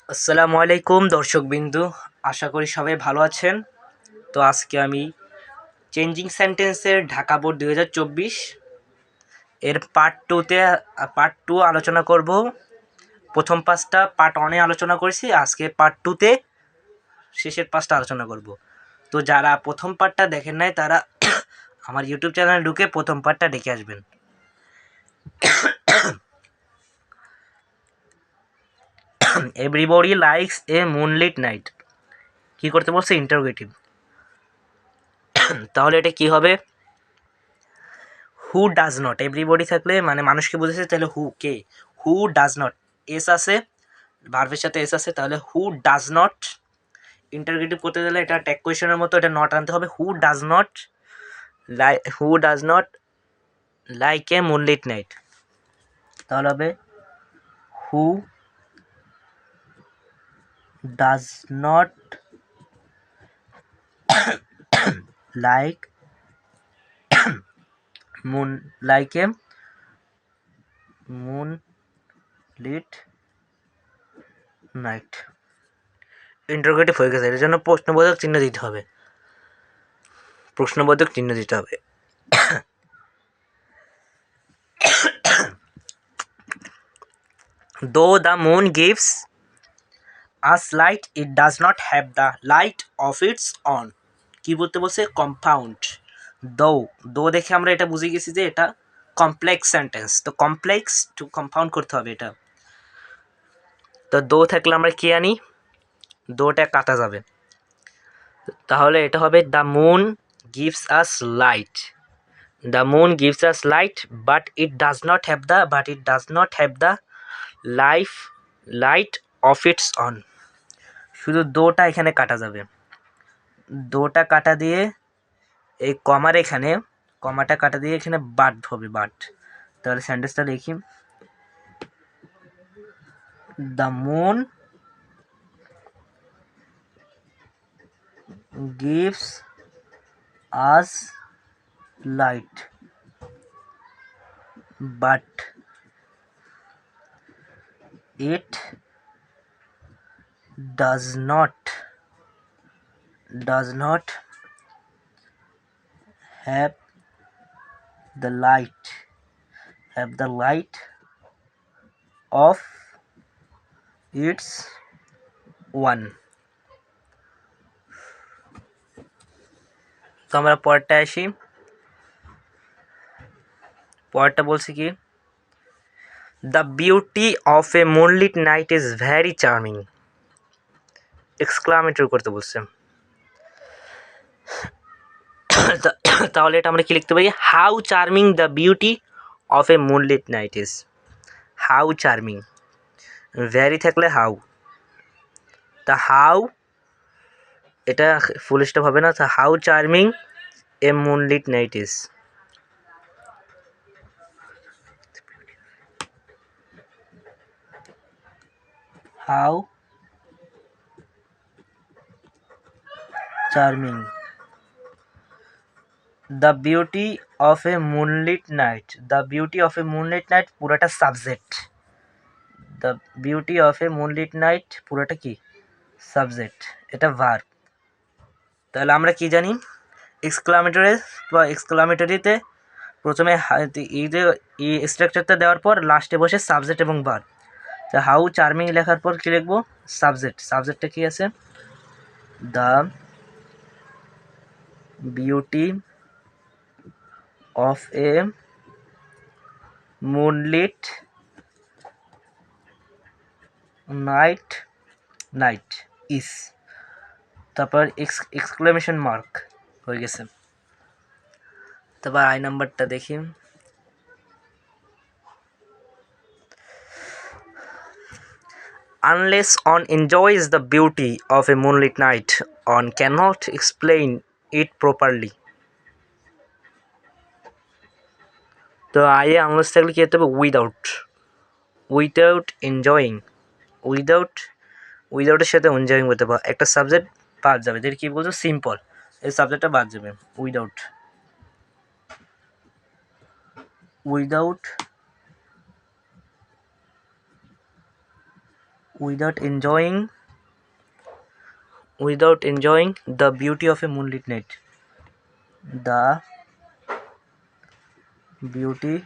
আসসালামু আলাইকুম দর্শকবিন্দু, আশা করি সবাই ভালো আছেন। তো আজকে আমি চেঞ্জিং সেন্টেন্সের ঢাকা বোর্ড 2024 এর পার্ট টু আলোচনা করব। প্রথম পাঁচটা পার্ট ওয়ানে আলোচনা করেছি, আজকে পার্ট টুতে শেষের পাঁচটা আলোচনা করব। তো যারা প্রথম পার্টটা দেখেন নাই তারা আমার ইউটিউব চ্যানেলে ঢুকে প্রথম পার্টটা দেখে আসবেন। Everybody likes a moonlit night. কি করতে বলছে? ইন্টারোগেটিভ। তাহলে এটা কি হবে? হু ডাজ নট, এভরিবডি থাকলে মানে মানুষকে বুঝেছে, তাহলে হু কে? হু ডাজ নট, এস আছে, ভার্বের সাথে এস আছে, তাহলে হু ডাজ নট। ইন্টারগেটিভ করতে গেলে এটা ট্যাগ কোয়েশনের মতো, এটা নট আনতে হবে। Who does not like a moonlit night. তাহলে হবে who does not like a moonlit night. Interrogative হয়ে গেছে, এর জন্য প্রশ্নবোধক চিহ্ন দিতে হবে। Though the moon gives us light, it does not have the light of its own. কি বলতে বলছে? কম্পাউন্ড। দো দেখে আমরা এটা বুঝে গেছি যে এটা কমপ্লেক্স সেন্টেন্স। তো কমপ্লেক্স টু কম্পাউন্ড করতে হবে এটা। তো দো থাকলে আমরা কি আনি? দোটা কাটা যাবে, তাহলে এটা হবে the moon gives us light. The moon gives us light but it does not have the light of it's on. শুধু দোটা এখানে কাটা যাবে। দোটা কাটা দিয়ে এই কমাটা কাটা দিয়ে এখানে বাট হবে, বাট। তাহলে সেন্টেন্সটা দেখি, the moon gives us light but it does not have the light of its own. তো আমরা পরেরটা আসি। পরেরটা বলছি কি, the beauty of a moonlit night is very charming. Exclamatory করতে বলছে। তাহলে এটা আমরা কি লিখতে পারি? How charming the beauty of a moonlit night is. How charming, very থাকলে হাউ। তা হাউ, এটা ফুল স্টপ হবে না, how charming a moonlit night is. How charming the beauty of a moonlit night. The beauty of a moonlit night পুরোটা subject. The beauty of a moonlit night পুরোটা কি? Subject, এটা verb. তাহলে আমরা কি জানি? এক্সক্লামেটরিতে প্রথমে এই স্ট্রাকচারটা দেওয়ার পর লাস্টে বসে সাবজেক্ট এবং ভার্ব। তো হাউ চার্মিং লেখার পর কি লিখবো? সাবজেক্টটা কি আছে? The beauty of a moonlit night is, তারপর এক্সক্লেমেশন মার্ক হয়ে গেছে। তারপর আই নাম্বারটা দেখি, unless one enjoys the beauty of a moonlit night, one cannot explain it properly. তো আইয়ে আনলেস থাকলে কি হতে হবে? Without enjoying. উইদাউটের সাথে এনজয়িং হতে পারে, একটা সাবজেক্ট বাদ যাবে। যেটা কি বলছো? সিম্পল, এই সাবজেক্টটা বাদ যাবে। Without without enjoying the beauty of a moonlit night. The beauty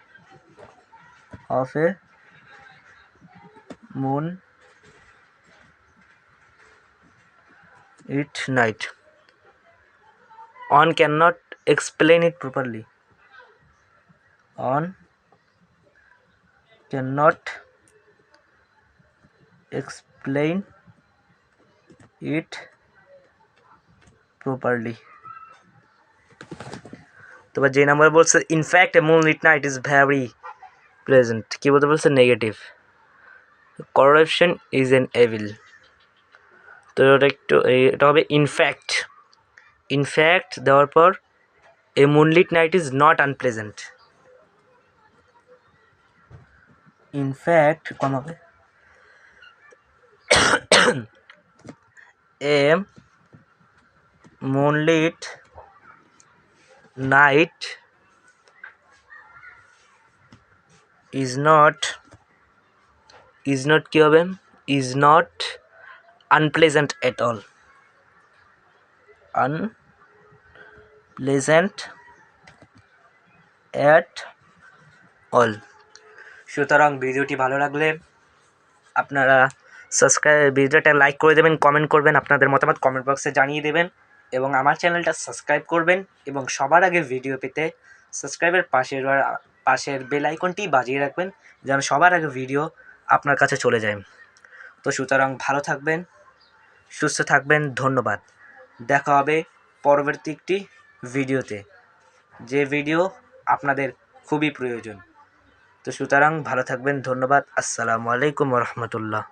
of a moonlit night. One cannot explain it properly. One cannot explain it properly. তো যে নাম্বার বলছে in fact a moonlit night is very pleasant, কী বলতে বলছে negative. Corruption is an evil, তো এটা হবে in fact দেওয়ার পর a moonlit night is not unpleasant. In fact কম হবে a moonlit night is not কী হবে is not unpleasant at all. Unpleasant at all. সুতরাং ভিডিওটি ভালো লাগলে আপনারা ভিডিওটা লাইক করে দেবেন, কমেন্ট করবেন, আপনাদের মতামত কমেন্ট বক্সে জানিয়ে দেবেন এবং আমার চ্যানেলটা সাবস্ক্রাইব করবেন এবং সবার আগে ভিডিও পেতে সাবস্ক্রাইবের পাশের বেল আইকনটি বাজিয়ে রাখবেন যেন সবার আগে ভিডিও আপনার কাছে চলে যায়। তো সুতরাং ভালো থাকবেন, সুস্থ থাকবেন, ধন্যবাদ। দেখা হবে পরবর্তী একটি ভিডিওতে, যে ভিডিও আপনাদের খুবই প্রয়োজন। তো সুতরাং ভালো থাকবেন, ধন্যবাদ। আসসালামু আলাইকুম ওয়া রাহমাতুল্লাহ।